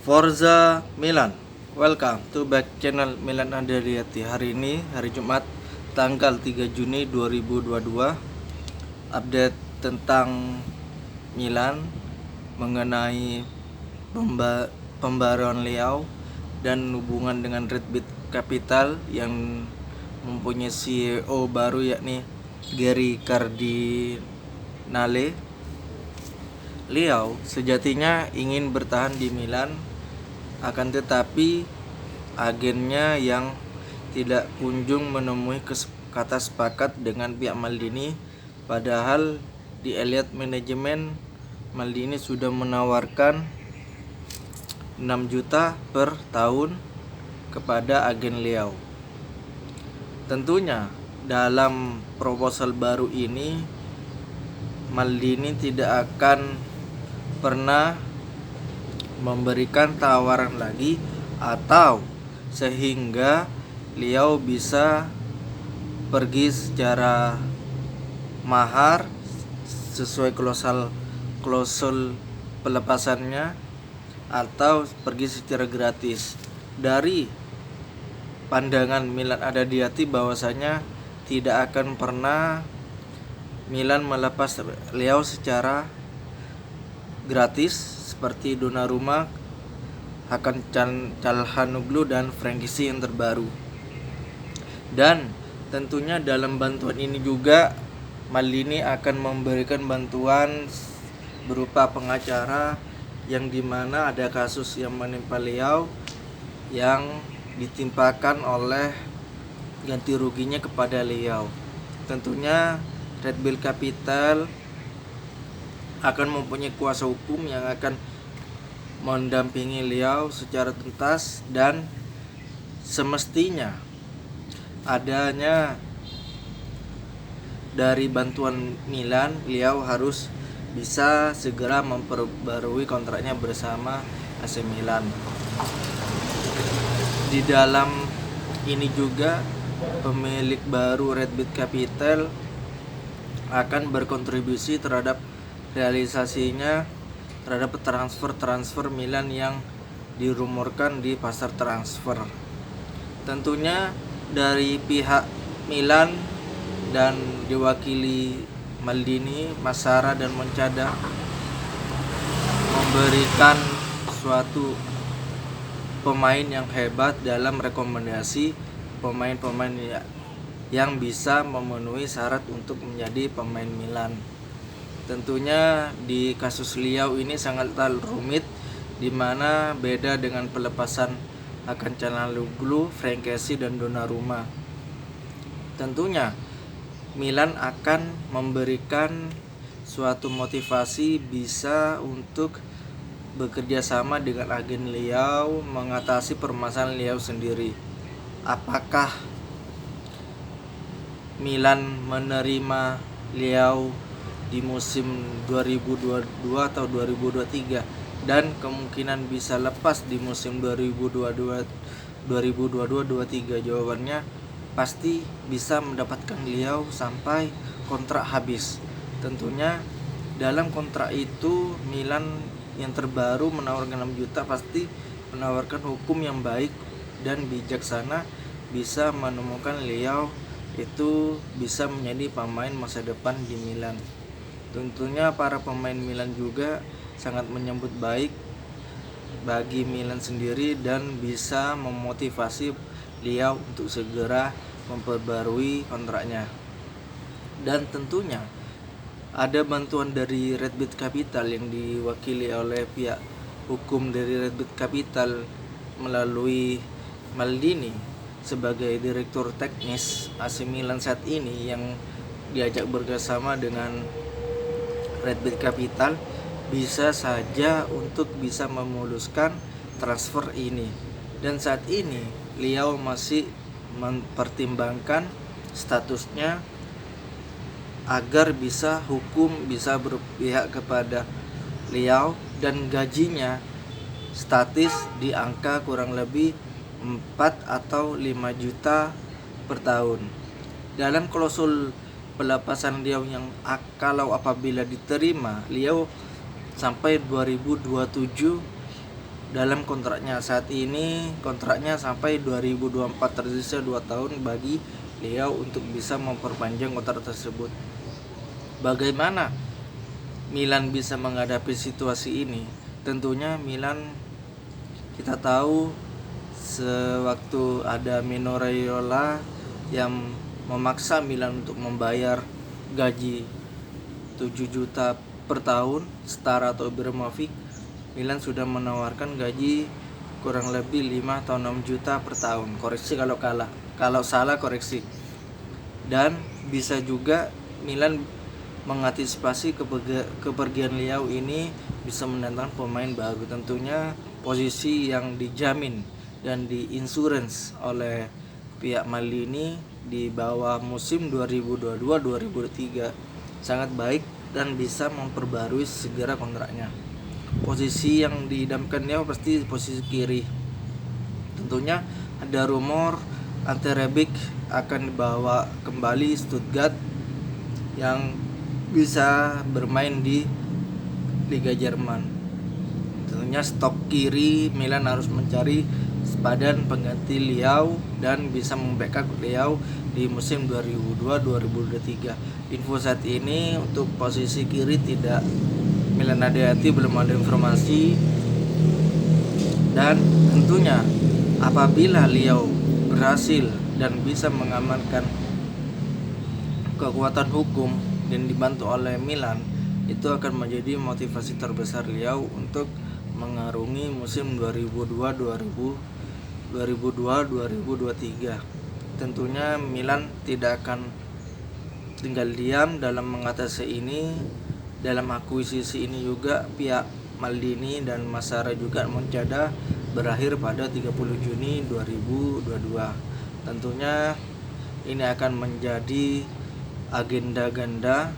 Forza Milan, welcome to back channel Milan Andriati. Hari ini hari Jumat tanggal 3 Juni 2022. Update tentang Milan mengenai pembaruan Leao dan hubungan dengan Red Capital yang mempunyai CEO baru yakni Gary Cardinale. Leao sejatinya ingin bertahan di Milan, akan tetapi agennya yang tidak kunjung menemui kata sepakat dengan pihak Maldini. Padahal di Elliott Manajemen, Maldini sudah menawarkan 6 juta per tahun kepada agen Leao. Tentunya dalam proposal baru ini Maldini tidak akan pernah memberikan tawaran lagi atau sehingga Leao bisa pergi secara mahar sesuai klausul pelepasannya atau pergi secara gratis. Dari pandangan Milan Andriati bahwasanya tidak akan pernah Milan melepas Leao secara gratis seperti Donnarumma, Hakan Calhanoglu dan Frank Kessié yang terbaru. Dan tentunya dalam bantuan ini juga Maldini akan memberikan bantuan berupa pengacara yang dimana ada kasus yang menimpa Leao yang ditimpakan oleh ganti ruginya kepada Leao. Tentunya Red Capital akan mempunyai kuasa hukum yang akan mendampingi Leao secara tuntas, dan semestinya adanya dari bantuan Milan, Leao harus bisa segera memperbarui kontraknya bersama AC Milan. Di dalam ini juga pemilik baru Red Capital akan berkontribusi terhadap realisasinya terhadap transfer Milan yang dirumorkan di pasar transfer. Tentunya dari pihak Milan dan diwakili Maldini, Massara dan Moncada memberikan suatu pemain yang hebat dalam rekomendasi pemain-pemain yang bisa memenuhi syarat untuk menjadi pemain Milan. Tentunya di kasus Leao ini sangat rumit, di mana beda dengan pelepasan Hakan Calhanoglu, Frank Kessié dan Donnarumma. Tentunya Milan akan memberikan suatu motivasi bisa untuk bekerja sama dengan agen Leao mengatasi permasalahan Leao sendiri. Apakah Milan menerima Leao di musim 2022 atau 2023 dan kemungkinan bisa lepas di musim 2022-23? Jawabannya pasti bisa mendapatkan Leao sampai kontrak habis. Tentunya dalam kontrak itu Milan yang terbaru menawarkan 6 juta pasti menawarkan hukum yang baik dan bijaksana, bisa menemukan Leao itu bisa menjadi pemain masa depan di Milan. Tentunya para pemain Milan juga sangat menyambut baik bagi Milan sendiri dan bisa memotivasi Leao untuk segera memperbarui kontraknya. Dan tentunya ada bantuan dari Red Capital yang diwakili oleh pihak hukum dari Red Capital melalui Maldini sebagai direktur teknis AC Milan saat ini, yang diajak bekerjasama dengan Red Capital bisa saja untuk bisa memuluskan transfer ini. Dan saat ini Leao masih mempertimbangkan statusnya agar bisa hukum bisa berpihak kepada Leao, dan gajinya statis di angka kurang lebih 4 atau 5 juta per tahun. Dalam klausul pelepasan Leao yang apabila diterima, Leao sampai 2027 dalam kontraknya. Saat ini kontraknya sampai 2024, tersisa 2 tahun bagi Leao untuk bisa memperpanjang kontrak tersebut. Bagaimana Milan bisa menghadapi situasi ini? Tentunya Milan, kita tahu sewaktu ada Mino Raiola yang memaksa Milan untuk membayar gaji 7 juta per tahun setara atau Ibrahimovic, Milan sudah menawarkan gaji kurang lebih 5 atau 6 juta per tahun. Koreksi kalau salah koreksi. Dan bisa juga Milan mengantisipasi kepergian Leao ini bisa mendatangkan pemain baru. Tentunya posisi yang dijamin dan diinsurance oleh pihak Maldini di bawah musim 2022-2023 sangat baik dan bisa memperbarui segera kontraknya. Posisi yang diidamkan Leao pasti posisi kiri. Tentunya ada rumor Ante Rebic akan dibawa kembali Stuttgart yang bisa bermain di Liga Jerman. Tentunya stok kiri Milan harus mencari sepadan pengganti Leao dan bisa membackup Leao di musim 2022-2023. Info saat ini untuk posisi kiri tidak Milan hati-hati, belum ada informasi. Dan tentunya apabila Leao berhasil dan bisa mengamankan kekuatan hukum dan dibantu oleh Milan, itu akan menjadi motivasi terbesar Leao untuk mengarungi musim 2022-2023. Tentunya Milan tidak akan tinggal diam dalam mengatasi ini. Dalam akuisisi ini juga pihak Maldini dan Massara juga mencatat berakhir pada 30 Juni 2022. Tentunya ini akan menjadi agenda ganda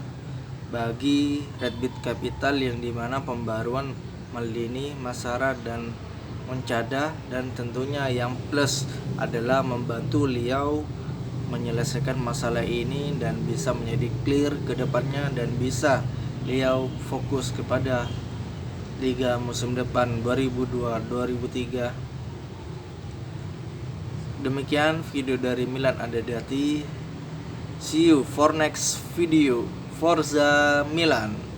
bagi Red Beat Capital, yang dimana pembaruan Maldini, Massara dan Moncada, dan tentunya yang plus adalah membantu Leao menyelesaikan masalah ini dan bisa menjadi clear ke depannya dan bisa Leao fokus kepada Liga musim depan 2002-2003. Demikian video dari Milan Hati-hati. See you for next video. Forza Milan.